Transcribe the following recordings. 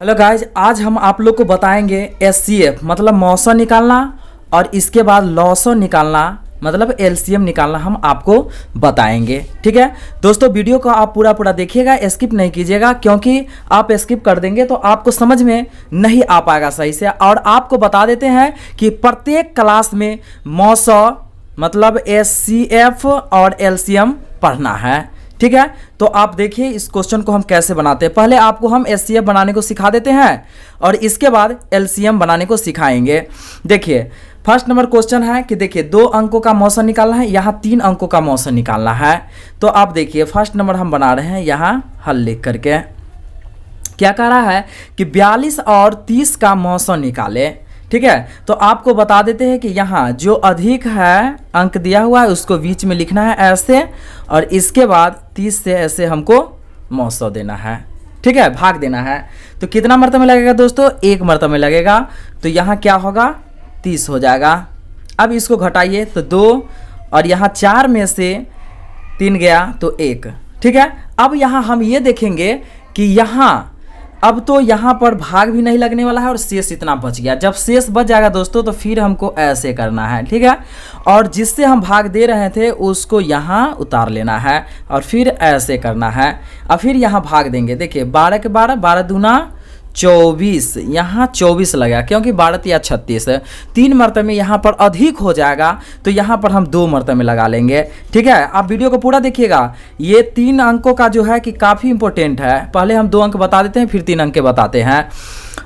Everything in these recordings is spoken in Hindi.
हेलो गाइज, आज हम आप लोग को बताएंगे एचसीएफ मतलब मौसा निकालना और इसके बाद लॉसो निकालना मतलब एलसीएम निकालना हम आपको बताएंगे। ठीक है दोस्तों, वीडियो को आप पूरा देखिएगा, स्किप नहीं कीजिएगा, क्योंकि आप स्किप कर देंगे तो आपको समझ में नहीं आ पाएगा सही से। और आपको बता देते हैं कि प्रत्येक क्लास में मौसा मतलब एचसीएफ और एलसीएम पढ़ना है। ठीक है, तो आप देखिए इस क्वेश्चन को हम कैसे बनाते हैं। पहले आपको हम एचसीएफ बनाने को सिखा देते हैं और इसके बाद एलसीएम बनाने को सिखाएंगे। देखिए फर्स्ट नंबर क्वेश्चन है कि देखिए 2 अंकों का मौसा निकालना है, यहाँ 3 अंकों का मौसा निकालना है। तो आप देखिए फर्स्ट नंबर हम बना रहे हैं, यहाँ हल लिख करके क्या कह रहा है कि 42 और 30 का मौसा निकाले। ठीक है, तो आपको बता देते हैं कि यहाँ जो अधिक है अंक दिया हुआ है उसको बीच में लिखना है ऐसे, और इसके बाद 30 से ऐसे हमको मौसा देना है। ठीक है, भाग देना है। तो कितना मरतबा में लगेगा दोस्तों? 1 मरतबा में लगेगा। तो यहाँ क्या होगा? 30 हो जाएगा। अब इसको घटाइए तो 2 और यहाँ 4 में से 3 गया तो 1। ठीक है, अब यहाँ हम ये देखेंगे कि यहाँ अब तो यहाँ पर भाग भी नहीं लगने वाला है और शेष इतना बच गया। जब शेष बच जाएगा दोस्तों तो फिर हमको ऐसे करना है। ठीक है, और जिससे हम भाग दे रहे थे उसको यहाँ उतार लेना है और फिर ऐसे करना है और फिर यहाँ भाग देंगे। देखिए 12 के 12, 12 दूना 24, यहाँ 24 लगा क्योंकि 12 या 36 है। 3 मरतबे में यहाँ पर अधिक हो जाएगा तो यहाँ पर हम 2 मरतबे में लगा लेंगे। ठीक है, आप वीडियो को पूरा देखिएगा। ये 3 अंकों का जो है कि काफ़ी इंपॉर्टेंट है। पहले हम 2 अंक बता देते हैं फिर 3 अंक के बताते हैं।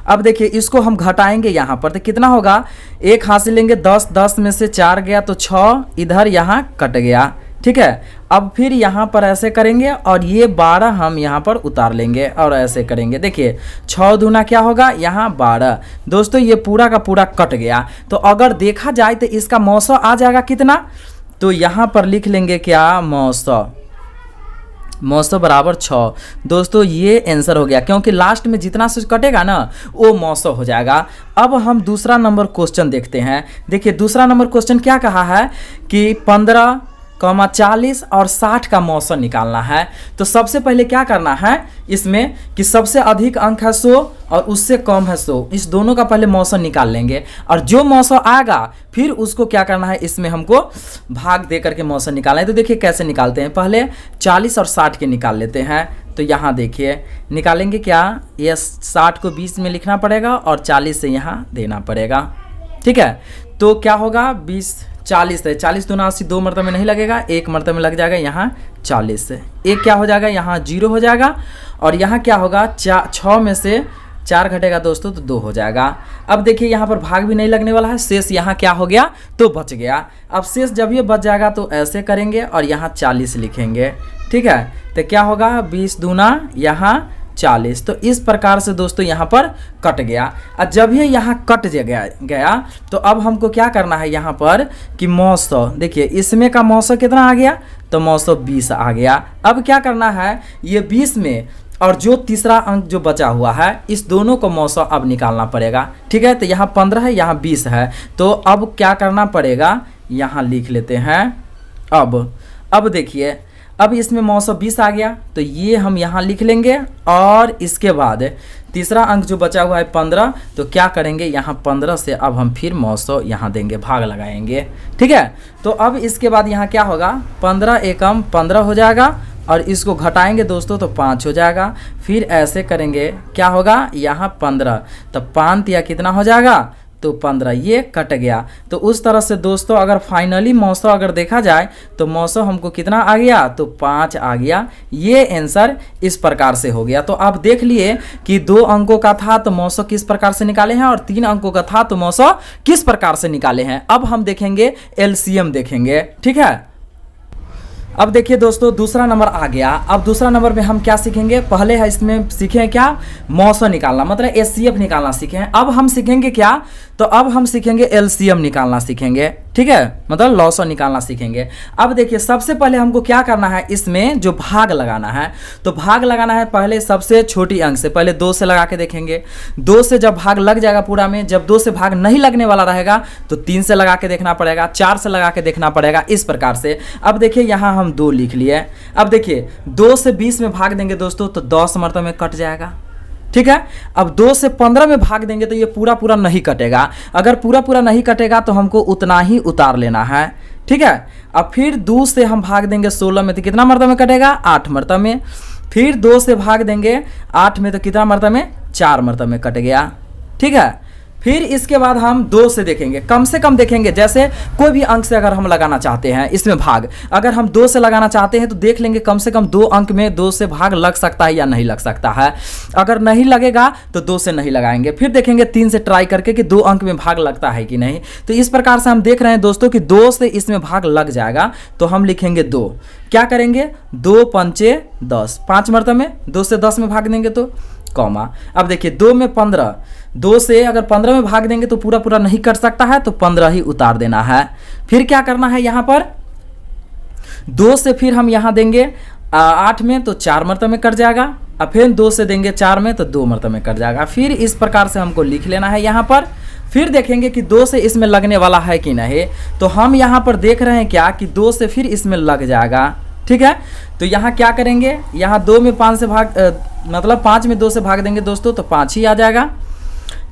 अब देखिए इसको हम घटाएंगे यहाँ पर तो कितना होगा? 1 हाथ से लेंगे 10, 10 में से 4 गया तो 6, इधर यहाँ कट गया। ठीक है, अब फिर यहाँ पर ऐसे करेंगे और ये 12 हम यहाँ पर उतार लेंगे और ऐसे करेंगे। देखिए 6 दूना क्या होगा? यहाँ 12। दोस्तों ये पूरा का पूरा कट गया। तो अगर देखा जाए तो इसका मौसा आ जाएगा कितना? तो यहाँ पर लिख लेंगे क्या? मौसा बराबर 6। दोस्तों ये आंसर हो गया, क्योंकि लास्ट में जितना से कटेगा ना वो मौसा हो जाएगा। अब हम दूसरा नंबर क्वेश्चन देखते हैं। देखिए दूसरा नंबर क्वेश्चन क्या कहा है कि 15, 40 और 60 का मौसा निकालना है। तो सबसे पहले क्या करना है इसमें कि सबसे अधिक अंक है 100 और उससे कम है 100, इस दोनों का पहले मौसा निकाल लेंगे और जो मौसा आएगा फिर उसको क्या करना है, इसमें हमको भाग दे करके मौसा निकालना है। तो देखिए कैसे निकालते हैं। पहले 40 और 60 के निकाल लेते हैं। तो यहाँ देखिए निकालेंगे क्या? ये 60 को 20 में लिखना पड़ेगा और 40 से यहाँ देना पड़ेगा। ठीक है, तो क्या होगा? 20 40 है, 40 दूना 80, 2 मरतबे में नहीं लगेगा, 1 मरतबे में लग जाएगा। यहाँ 40 से 1 क्या हो जाएगा? यहाँ 0 हो जाएगा। और यहाँ क्या होगा? 6 में से 4 घटेगा दोस्तों तो 2 हो जाएगा। अब देखिए यहाँ पर भाग भी नहीं लगने वाला है, शेष यहाँ क्या हो गया? तो बच गया। अब शेष जब ये बच जाएगा तो ऐसे करेंगे और यहाँ 40 लिखेंगे। ठीक है, तो क्या होगा? 20 दूना यहाँ 40। तो इस प्रकार से दोस्तों यहाँ पर कट गया। और जब ये यहाँ कट गया तो अब हमको क्या करना है यहाँ पर कि मौसा, देखिए इसमें का मौसा कितना आ गया? तो मौसा 20 आ गया। अब क्या करना है, ये 20 में और जो तीसरा अंक जो बचा हुआ है इस दोनों को मौसा अब निकालना पड़ेगा। ठीक है, तो यहाँ 15 है, यहाँ 20 है। तो अब क्या करना पड़ेगा? यहाँ लिख लेते हैं। अब देखिए अब इसमें मौसा 20 आ गया तो ये हम यहाँ लिख लेंगे और इसके बाद तीसरा अंक जो बचा हुआ है 15, तो क्या करेंगे? यहाँ 15 से अब हम फिर मौसा यहाँ देंगे, भाग लगाएंगे। ठीक है, तो अब इसके बाद यहाँ क्या होगा? 15 एकम 15 हो जाएगा और इसको घटाएंगे दोस्तों तो 5 हो जाएगा। फिर ऐसे करेंगे, क्या होगा? यहाँ 15 तो 5 या कितना हो जाएगा? तो 15, ये कट गया। तो उस तरह से दोस्तों अगर फाइनली मौसा अगर देखा जाए तो मौसा हमको कितना आ गया? तो 5 आ गया। ये आंसर इस प्रकार से हो गया। तो आप देख लिए कि 2 अंकों का था तो मौसा किस प्रकार से निकाले हैं और 3 अंकों का था तो मौसा किस प्रकार से निकाले हैं। अब हम देखेंगे एलसीएम देखेंगे। ठीक है, अब देखिए दोस्तों दूसरा नंबर आ गया। अब दूसरा नंबर में हम क्या सीखेंगे? पहले है इसमें सीखे क्या? मौसा निकालना मतलब एचसीएफ निकालना सीखे हैं। अब हम सीखेंगे क्या? तो अब हम सीखेंगे एलसीएम निकालना सीखेंगे। ठीक है, मतलब लॉसा निकालना सीखेंगे। अब देखिए सबसे पहले हमको क्या करना है, इसमें जो भाग लगाना है तो भाग लगाना है पहले सबसे छोटी अंक से। पहले 2 से लगा के देखेंगे। 2 से जब भाग लग जाएगा पूरा में, जब 2 से भाग नहीं लगने वाला रहेगा तो 3 से लगा के देखना पड़ेगा, 4 से लगा के देखना पड़ेगा, इस प्रकार से। अब देखिए यहाँ हम 2 लिख लिए। अब देखिए 2 से 20 में भाग देंगे दोस्तों तो 10 मरतबे में कट जाएगा। ठीक है। अब 2 से 15 में भाग देंगे तो ये पूरा पूरा नहीं कटेगा। अगर पूरा पूरा नहीं कटेगा तो हमको उतना ही उतार लेना है, ठीक है। अब फिर 2 से हम भाग देंगे 16 में तो कितना मरतबा में कटेगा, 8 मरतबा में। फिर 2 से भाग देंगे 8 में तो कितना मरतबा में, 4 मरतबा में कट गया, ठीक है। फिर इसके बाद हम 2 से देखेंगे, कम से कम देखेंगे। जैसे कोई भी अंक से अगर हम लगाना चाहते हैं इसमें भाग, अगर हम 2 से लगाना चाहते हैं तो देख लेंगे कम से कम 2 अंक में 2 से भाग लग सकता है या नहीं लग सकता है। अगर नहीं लगेगा तो 2 से नहीं लगाएंगे। फिर देखेंगे 3 से ट्राई करके कि 2 अंक में भाग लगता है कि नहीं। तो इस प्रकार से हम देख रहे हैं दोस्तों कि 2 से इसमें भाग लग जाएगा तो हम लिखेंगे 2। क्या करेंगे, 2 पंचे 10, 5 मरतबा में 2 से 10 में भाग देंगे तो कॉमा। अब देखिए 2 में 15, 2 से अगर 15 में भाग देंगे तो पूरा पूरा नहीं कट सकता है तो 15 ही उतार देना है। फिर क्या करना है, यहाँ पर 2 से फिर हम यहाँ देंगे 8 में तो 4 मरतबा में कट जाएगा। अब फिर 2 से देंगे 4 में तो 2 मरतबा में कट जाएगा। फिर इस प्रकार से हमको लिख लेना है यहाँ पर। फिर देखेंगे कि 2 से इसमें लगने वाला है कि नहीं। तो हम यहाँ पर देख रहे हैं क्या कि 2 से फिर इसमें लग जाएगा, ठीक है। तो यहाँ क्या करेंगे, यहाँ 2 में 5 से भाग मतलब 5 में 2 से भाग देंगे दोस्तों तो 5 ही आ जाएगा,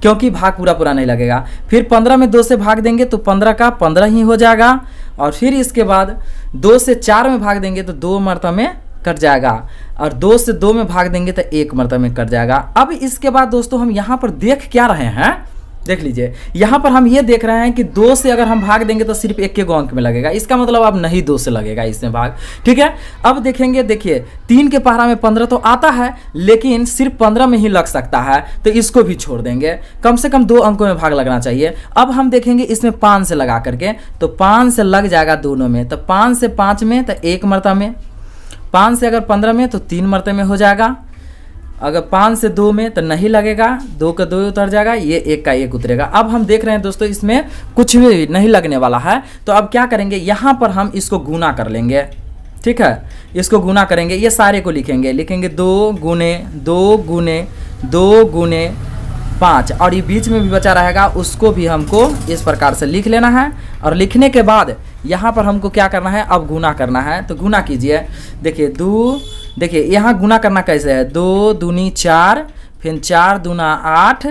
क्योंकि भाग पूरा पूरा नहीं लगेगा। फिर 15 में 2 से भाग देंगे तो 15 का 15 ही हो जाएगा। और फिर इसके बाद 2 से 4 में भाग देंगे तो 2 मरतबा में कट जाएगा। और 2 से 2 में भाग देंगे तो 1 मरतबा में कट जाएगा। अब इसके बाद दोस्तों हम यहाँ पर देख क्या रहे हैं, देख लीजिए। यहाँ पर हम ये देख रहे हैं कि 2 से अगर हम भाग देंगे तो सिर्फ 1 के अंक में लगेगा। इसका मतलब अब नहीं 2 से लगेगा इसमें भाग, ठीक है। अब देखेंगे, देखिए 3 के पहाड़ा में 15 तो आता है लेकिन सिर्फ 15 में ही लग सकता है तो इसको भी छोड़ देंगे। कम से कम 2 अंकों में भाग लगना चाहिए। अब हम देखेंगे इसमें 5 से लगा करके तो 5 से लग जाएगा दोनों में। तो 5 से 5 में तो 1 मरतबा में, 5 से अगर 15 में तो 3 मरतबा में हो जाएगा। अगर 5 से 2 में तो नहीं लगेगा, 2 का 2 उतर जाएगा, ये 1 का 1 उतरेगा। अब हम देख रहे हैं दोस्तों इसमें कुछ भी नहीं लगने वाला है। तो अब क्या करेंगे, यहाँ पर हम इसको गुना कर लेंगे, ठीक है। इसको गुना करेंगे, ये सारे को लिखेंगे 2 गुने 2 गुने 2 गुने 5 और ये बीच में भी बचा रहेगा उसको भी हमको इस प्रकार से लिख लेना है। और लिखने के बाद यहाँ पर हमको क्या करना है, अब गुना करना है। तो गुना कीजिए, देखिए देखिए यहाँ गुना करना कैसे है, 2 दूनी 4, फिर 4 दूना 8,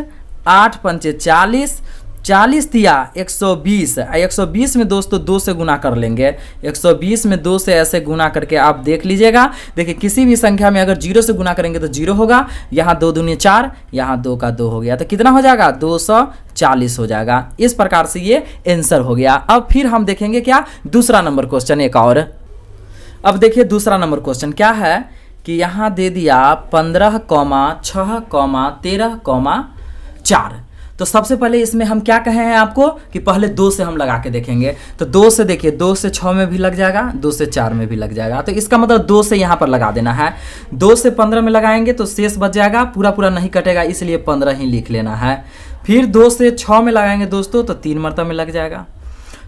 8 पंचे 40, 40 तिया 120। 120 में दोस्तों 2 से गुना कर लेंगे। 120 में 2 से ऐसे गुना करके आप देख लीजिएगा। देखिए किसी भी संख्या में अगर 0 से गुना करेंगे तो 0 होगा। यहाँ 2 दूनी 4, यहाँ 2 का 2 हो गया तो कितना हो जाएगा, 240 हो जाएगा। इस प्रकार से ये आंसर हो गया। अब फिर हम देखेंगे क्या, दूसरा नंबर क्वेश्चन एक और। अब देखिए दूसरा नंबर क्वेश्चन क्या है कि यहाँ दे दिया 15, 6, 13, 4। तो सबसे पहले इसमें हम क्या कहे हैं आपको कि पहले 2 से हम लगा के देखेंगे। तो 2 से देखिए, 2 से 6 में भी लग जाएगा, 2 से 4 में भी लग जाएगा। तो इसका मतलब 2 से यहाँ पर लगा देना है। 2 से 15 में लगाएंगे तो शेष बच जाएगा, पूरा पूरा नहीं कटेगा, इसलिए 15 ही लिख लेना है। फिर 2 से 6 में लगाएंगे दोस्तों तो 3 मरतबा में लग जाएगा।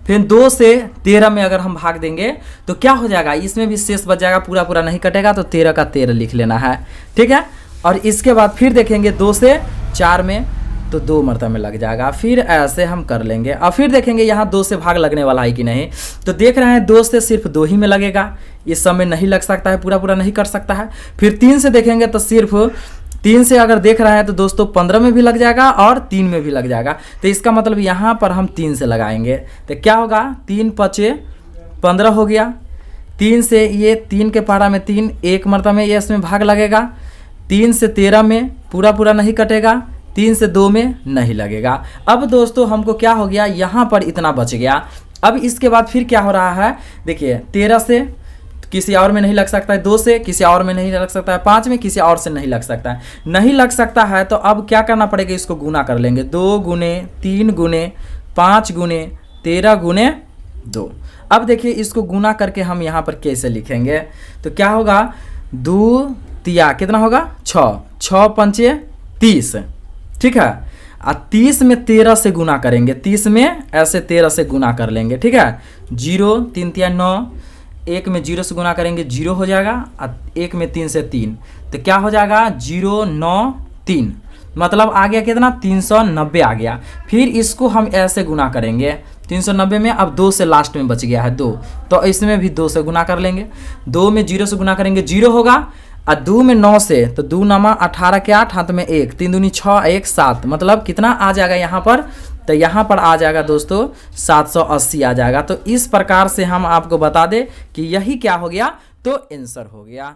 फिर 2 से 13 में अगर हम भाग देंगे तो क्या हो जाएगा, इसमें भी शेष बच जाएगा, पूरा पूरा नहीं कटेगा, तो 13 का 13 लिख लेना है, ठीक है। और इसके बाद फिर देखेंगे 2 से 4 में तो 2 मरतबा में लग जाएगा। फिर ऐसे हम कर लेंगे और फिर देखेंगे यहाँ 2 से भाग लगने वाला है कि नहीं। तो देख रहे हैं 2 से सिर्फ 2 ही में लगेगा, इस समय नहीं लग सकता है, पूरा पूरा नहीं कर सकता है। फिर 3 से देखेंगे तो सिर्फ 3 से अगर देख रहा है तो दोस्तों 15 में भी लग जाएगा और 3 में भी लग जाएगा। तो इसका मतलब यहाँ पर हम 3 से लगाएंगे तो क्या होगा, 3 पचे 15 हो गया। 3 से ये 3 के पहाड़ा में 3, 1 मरतबा में ये इसमें भाग लगेगा। 3 से 13 में पूरा पूरा नहीं कटेगा, 3 से 2 में नहीं लगेगा। अब दोस्तों हमको क्या हो गया, यहाँ पर इतना बच गया। अब इसके बाद फिर क्या हो रहा है, देखिए 13 से किसी और में नहीं लग सकता है, 2 से किसी और में नहीं लग सकता है, 5 में किसी और से नहीं लग सकता है। नहीं लग सकता है तो अब क्या करना पड़ेगा, इसको गुना कर लेंगे। 2 गुने 3 गुने 5 गुने 13 गुने 2। अब देखिए इसको गुना करके हम यहाँ पर कैसे लिखेंगे, तो क्या होगा, 2 तिया कितना होगा, 6, 6 पंचे 30, ठीक है। 30 में 13 से गुना करेंगे, 30 में ऐसे 13 से गुना कर लेंगे, ठीक है। 0 3 तिया 9, 1 में 0 से गुना करेंगे 0 हो जाएगा, 1 में 3 से 3 तो क्या हो जाएगा 0 9 3, मतलब आ गया कितना 390 आ गया। फिर इसको हम ऐसे गुना करेंगे 390 में, अब 2 से लास्ट में बच गया है 2, तो इसमें भी 2 से गुना कर लेंगे। 2 में 0 से गुना करेंगे 0 होगा, और 2 में 9 से तो 2 नमा 18 के 8 हाथ में 1, 3 दूनी 6 1 7, मतलब कितना आ जाएगा यहाँ पर, तो यहाँ पर आ जाएगा दोस्तों 780 आ जाएगा। तो इस प्रकार से हम आपको बता दें कि यही क्या हो गया, तो आंसर हो गया।